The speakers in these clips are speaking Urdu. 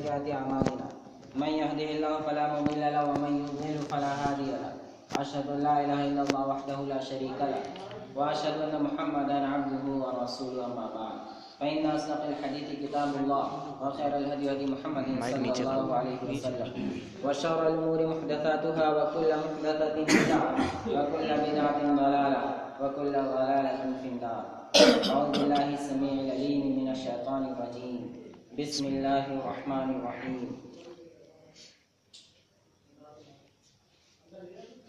سيئات أعمالنا من يهده الله فلا مضل له ومن يضلل فلا هادي له أشهد أن لا إله إلا الله وحده لا شريك له وأشهد أن محمدا عبده ورسوله أما بعد فإن أصدق الحديث كتاب الله وخير الهدي هدي محمد صلى الله عليه وسلم وشر الأمور محدثاتها وكل محدثة بدعة وكل بدعة ضلالة وكل ضلالة في النار. أعوذ بالله السميع العليم من الشيطان الرجيم. بسم الله الرحمن الرحيم.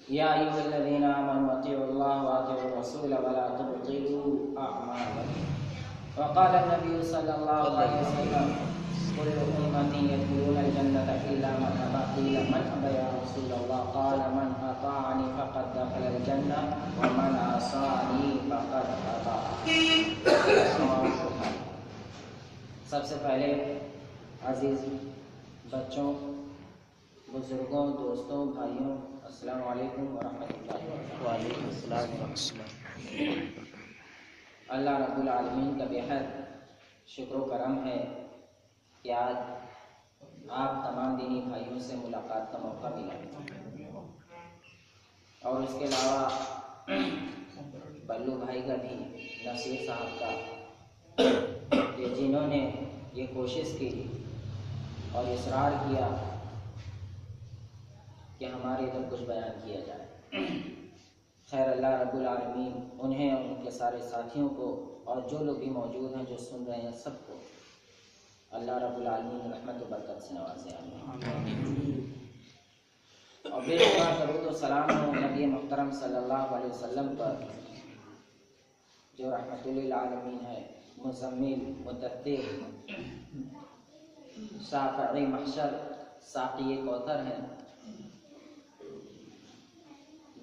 يا أيها الذين آمنوا أطيعوا الله وأطيعوا الرسول ولا تبطلوا أعمالكم. وقال النبي صلى الله عليه وسلم كل أمتي يدخلون الجنة إلا من أبى. قيل من أبى يا رسول الله؟ قال من أطاعني فقد دخل الجنة ومن عصاني فقد أبى. سب سے پہلے عزیز بچوں، بزرگوں، دوستوں، بھائیوں، السلام علیکم ورحمۃ اللہ وبرکاتہ۔ وعلیکم السلام ورحمۃ اللہ۔ اللہ رب العالمین کا بےحد شکر و کرم ہے کہ آج آپ تمام دینی بھائیوں سے ملاقات کا موقع ملا، اور اس کے علاوہ بلو بھائی کا بھی، نصیر صاحب کا، کہ جنہوں نے یہ کوشش کی اور اصرار کیا کہ ہمارے ادھر کچھ بیان کیا جائے۔ خیر اللہ رب العالمین انہیں اور ان کے سارے ساتھیوں کو اور جو لوگ بھی موجود ہیں جو سن رہے ہیں سب کو اللہ رب العالمین رحمت و برکت سے نوازے، آمین۔ اور بے شمار درود و سلام ہو نبی محترم صلی اللہ علیہ وسلم پر، جو رحمت للعالمین ہے، مزمل، مدثر، شافعی محشر، ساقی کوثر ہیں،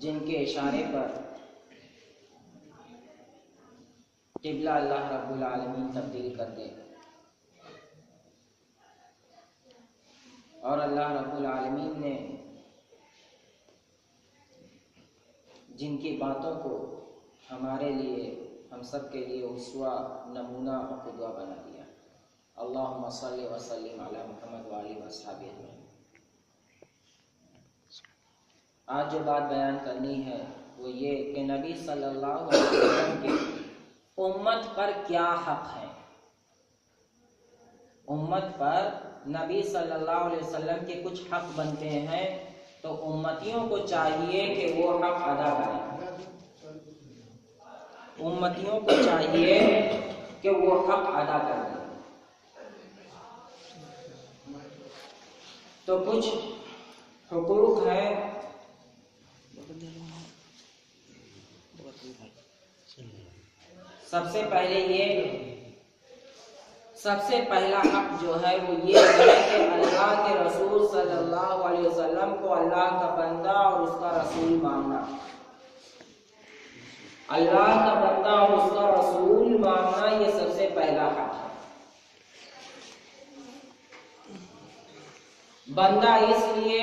جن کے اشارے پر قبلہ اللہ رب العالمین تبدیل کر دے، اور اللہ رب العالمین نے جن کی باتوں کو ہمارے لیے، ہم سب کے لیے اسوہ، نمونہ اور قدوہ بنا دیا۔ اللہم صلی وسلم علی محمد وآلہ وصحبہ اجمعین۔ آج جو بات بیان کرنی ہے وہ یہ کہ نبی صلی اللہ علیہ وسلم کے امت پر کیا حق ہے۔ امت پر نبی صلی اللہ علیہ وسلم کے کچھ حق بنتے ہیں، تو امتیوں کو چاہیے کہ وہ حق ادا کریں۔ امتیوں کو چاہیے کہ وہ حق ادا کریں۔ تو کچھ حقوق ہیں۔ سب سے پہلا حق جو ہے وہ یہ ہے کہ اللہ کے رسول صلی اللہ علیہ وسلم کو اللہ کا بندہ اور اس کا رسول ماننا۔ اللہ کا بندہ اور اس کا رسول ماننا یہ سب سے پہلا حق ہے۔ بندہ اس لیے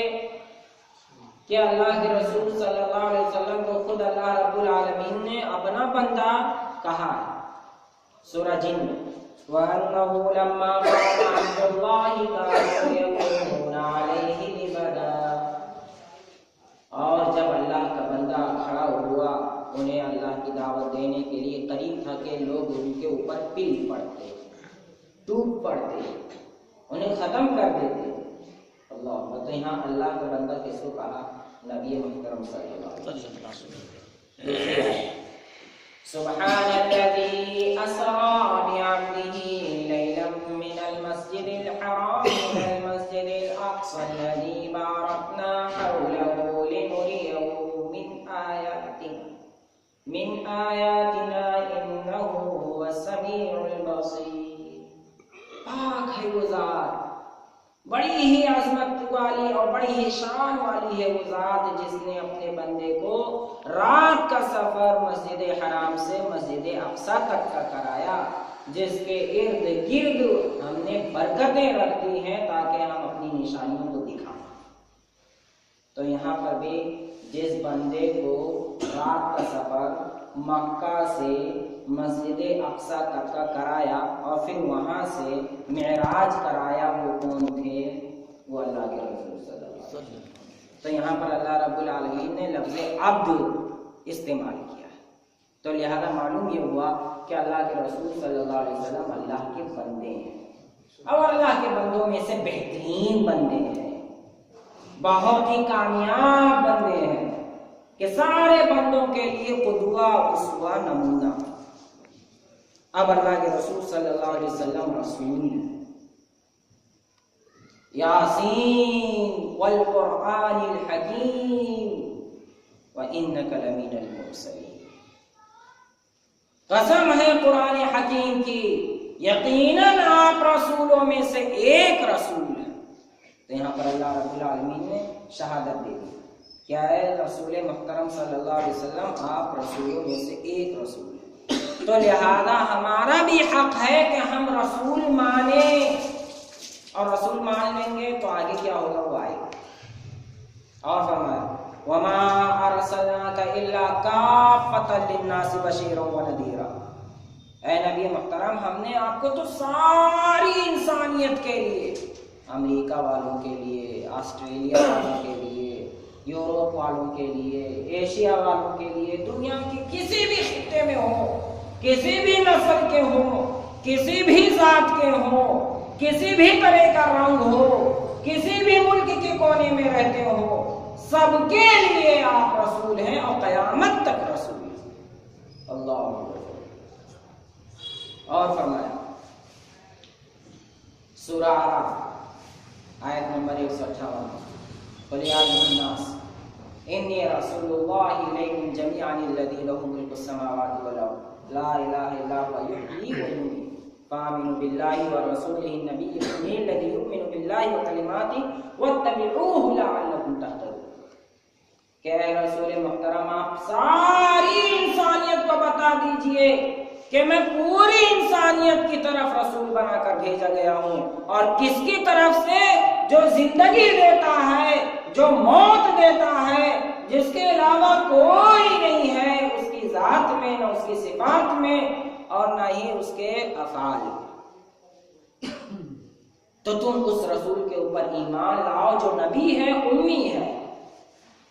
کہ اللہ کے رسول صلی اللہ علیہ وسلم کو خود اللہ رب العالمین نے اپنا بندہ کہا ہے سورہ جن میں، وَأَنَّهُ لَمَّا قَامَ عَبْدُ اللَّهِ كَانُوا يَقُومُونَ عَلَيْهِ لِبَدًا۔ اور جب اللہ کا بندہ کھڑا ہوا، انہیں اللہ کی دعوت دینے کے لیے قریب تھا کہ لوگ ان کے اوپر پل پڑتے، ٹوٹ پڑتے، انہیں ختم کر دیتے۔ اللہ، تو یہاں اللہ کا بندہ کس کو کہا؟ نبی محترم صلی اللہ علیہ وسلم۔ سبحان الذي أسرى بعبده ليلا من المسجد الحرام إلى المسجد الأقصى الذي باركنا حوله لنريه من آياتنا إنه هو السميع البصير۔ پاک ہے وہ ذات، بڑی ہی عظمت والی اور بڑی ہی شان والی ہے وہ ذات جس نے اپنے بندے کو رات کا سفر مسجد حرام سے مسجد اقصی تک کا کرایا، جس کے ارد گرد ہم نے برکتیں رکھ دی ہیں تاکہ ہم اپنی نشانیوں کو دکھائیں۔ تو یہاں پر بھی جس بندے کو رات کا سفر مکہ سے مسجد اقصی تک کا کرایا اور پھر وہاں سے معراج کرایا، وہ کون تھے؟ صلی اللہ علیہ وسلم. تو یہاں پر اللہ رب العالمین نے لفظ عبد استعمال کیا ہے. تو لہذا معلوم یہ ہوا کہ اللہ کے رسول صلی اللہ علیہ وسلم اللہ کے بندے ہیں، اور اللہ کے بندوں میں سے بہترین بندے ہیں، بہت ہی کامیاب بندے ہیں کہ سارے بندوں کے لیے قدوہ اسوہ نمونہ. اب اللہ کے رسول صلی اللہ علیہ وسلم رسول ہیں. یاسین والقرآن الحکیم وإنک لمن المرسلین. قسم ہے قرآن حکیم کی، یقیناً آپ رسولوں میں سے ایک رسول ہیں. تو یہاں پر اللہ رب العالمین نے شہادت دے دی. کیا ہے؟ رسول محترم صلی اللہ علیہ وسلم آپ رسولوں میں سے ایک رسول ہیں. تو لہذا ہمارا بھی حق ہے کہ ہم رسول مانیں، اور رسول مان لیں گے تو آگے کیا ہوگا وہ آئے گا. اور فرمایا وَمَا أَرْسَلْنَاكَ إِلَّا كَافَّةً لِلنَّاسِ بَشِيرًا وَنَذِيرًا. اے نبی محترم، ہم نے آپ کو تو ساری انسانیت کے لیے، امریکہ والوں کے لیے، آسٹریلیا والوں کے لیے، یورپ والوں کے لیے، ایشیا والوں کے لیے، دنیا کی کسی بھی خطے میں ہو، کسی بھی نسل کے ہو، کسی بھی ذات کے ہو، کسی بھی طرح کا رنگ ہو، کسی بھی ملک کے کونے میں رہتے ہو، سب کے لیے آپ رسول ہیں اور قیامت تک رسول ہیں. اللہ اکبر. اور فرمایا سورہ اعراف آیت نمبر 158 قل یا ایھا الناس انی رسول اللہ الیکم جمیعا الذی لہ ملک السماوات والارض لا الہ الا هو یحیی ویمیت فآمنوا باللہ ورسولہ النبی الأمی الذی یؤمن باللہ وکلماتہ واتبعوہ لعلکم تہتدون. کہ اے رسول محترم، آپ ساری انسانیت کو بتا دیجئے کہ میں پوری انسانیت کی طرف رسول بنا کر بھیجا گیا ہوں. اور کس کی طرف سے؟ جو زندگی دیتا ہے، جو موت دیتا ہے، جس کے علاوہ کوئی نہیں ہے، اس کی ذات میں، نہ اس کی صفات میں، اور نہ ہی اس کے افعال میں. تو تم اس رسول کے اوپر ایمان لاؤ جو نبی ہے، امی ہے،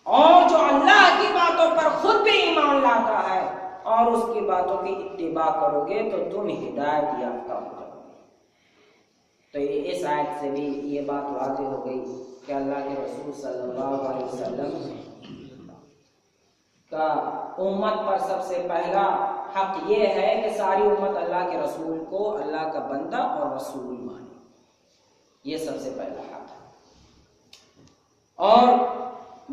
اور جو اللہ کی باتوں پر خود بھی ایمان لاتا ہے، اور اس کی باتوں کی اتباع کرو گے تو تم ہدایت یافتہ ہو جاؤ گے. تو اس آیت سے بھی یہ بات واضح ہو گئی کہ اللہ کے رسول صلی اللہ علیہ وسلم کا امت پر سب سے پہلا حق یہ ہے کہ ساری امت اللہ کے رسول کو اللہ کا بندہ اور رسول مانے. یہ سب سے پہلا حق ہے. اور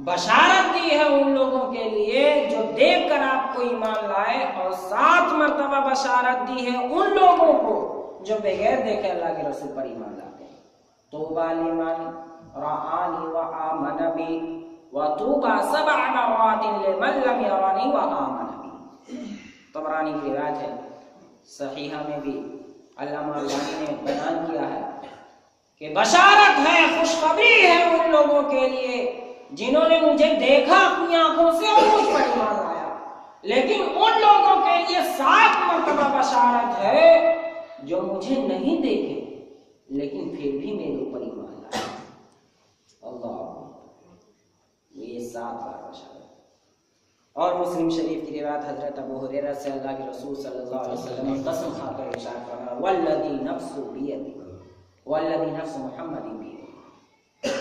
بشارت دی ہے ان لوگوں کے لیے جو دیکھ کر آپ کو ایمان لائے، اور 7 مرتبہ بشارت دی ہے ان لوگوں کو جو بغیر دیکھے اللہ کے رسول پر ایمان لاتے ہیں. طوبی لمن رآنی وآمن بی وطوبی 7 مرات لمن لم یرانی وآمن بی. طبرانی کی روایت ہے، صحیحہ میں بھی علامہ البانی نے بیان کیا ہے کہ بشارت ہے، خوشخبری ہے ان لوگوں کے لیے جنہوں نے مجھے دیکھا اپنی آنکھوں سے اور مجھ پر ایمان لایا. لیکن ان لوگوں کے لیے 7 مرتبہ بشارت ہے جو مجھے نہیں دیکھے لیکن پھر بھی میرے اوپر ایمان لائے. اللہ، یہ 7 بار بشارت. اور مسلم شریف کی روایت حضرت ابو ہریرہ سے اللہ کے رسول صلی اللہ علیہ وسلم نے قسم کھا کر ارشاد فرمایا والذی نفس بیدہ والذی نفس محمد بیدہ،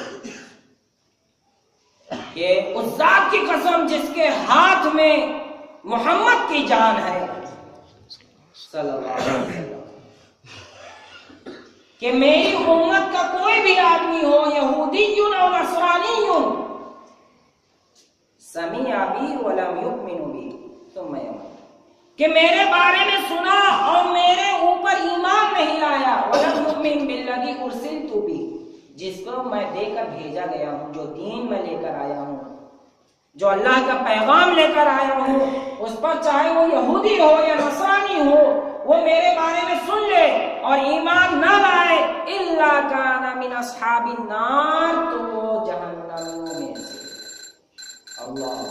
کہ اس ذات کی قسم جس کے ہاتھ میں محمد کی جان ہے صلی اللہ علیہ وسلم، کہ میری امت کا کوئی بھی آدمی ہو، یہودی اور نصرانی، سمع بی ولم یؤمن بی ثم یموت، کہ میرے بارے میں سنا اور میرے اوپر ایمان نہیں لایا، ولم یؤمن بالذی ارسلت بی، جس کو میں دے کر بھیجا گیا ہوں، جو دین میں لے کر آیا ہوں، جو اللہ کا پیغام لے کر آیا ہوں، اس پر چاہے وہ یہودی ہو یا نصرانی ہو، وہ میرے بارے میں سن لے اور ایمان نہ لائے، الا کان من اصحاب النار، تو وہ جہنمیوں میں سے، اللہ،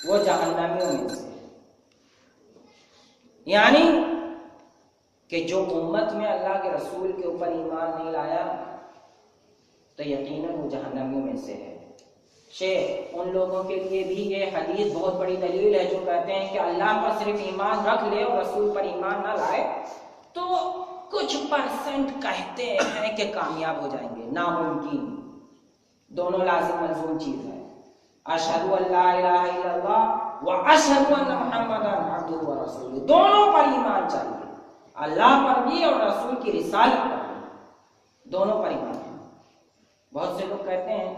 وہ جہنمیوں میں سے. یعنی کہ جو امت میں اللہ کے رسول کے اوپر ایمان نہیں لایا تو یقیناً وہ جہنمیوں میں سے ہے۔ شیخ ان لوگوں کے لیے بھی یہ حدیث بہت بڑی دلیل ہے جو کہتے ہیں کہ اللہ پر صرف ایمان رکھ لے اور رسول پر ایمان نہ لائے تو کچھ پرسنٹ کہتے ہیں کہ کامیاب ہو جائیں گے، ناممکن، دونوں لازم ملزوم چیز ہے۔ اشہد ان لا الہ الا اللہ و اشہد ان محمدا عبدہ و رسولہ، دونوں پر ایمان چاہیے، اللہ پر بھی اور رسول کی رسالت پر بھی، دونوں پر ایمان ہے۔ بہت سے لوگ کہتے ہیں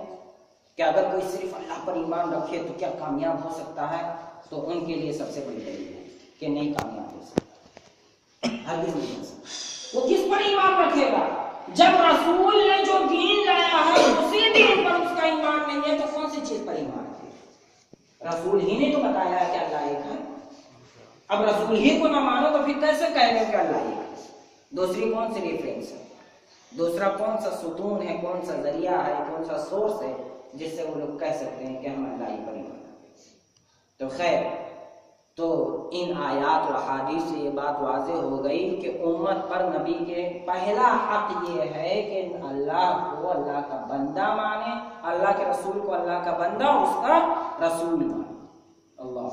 کہ اگر کوئی صرف اللہ پر ایمان رکھے تو کیا کامیاب ہو سکتا ہے؟ تو ان کے لیے سب سے بڑی دلیل ہے کہ نہیں کامیاب ہو سکتا، ہرگز نہیں ہو سکتا۔ وہ کس پر ایمان رکھے گا؟ جب رسول نے جو دین لایا ہے اسی دین پر اس کا ایمان نہیں ہے تو کون سی چیز پر ایمان ہے؟ رسول ہی نے تو بتایا ہے کہ اللہ ایک ہے، اب رسول ہی کو نہ مانو تو پھر کیسے کہہ لیں کہ اللہ ایک ہے؟ دوسری کون سی ریفرنس ہے، دوسرا کون سا ستون ہے، کون سا ذریعہ ہے، کون سا سورس ہے جس سے وہ لوگ کہہ سکتے ہیں کہ ہم اللہ ہی پر ایمان رکھتے ہیں؟ تو خیر، تو ان آیات و احادیث سے یہ بات واضح ہو گئی کہ امت پر نبی کے پہلا حق یہ ہے کہ اللہ کو اللہ کا بندہ مانے، اللہ کے رسول کو اللہ کا بندہ اور اس کا رسول مانے۔ اللہ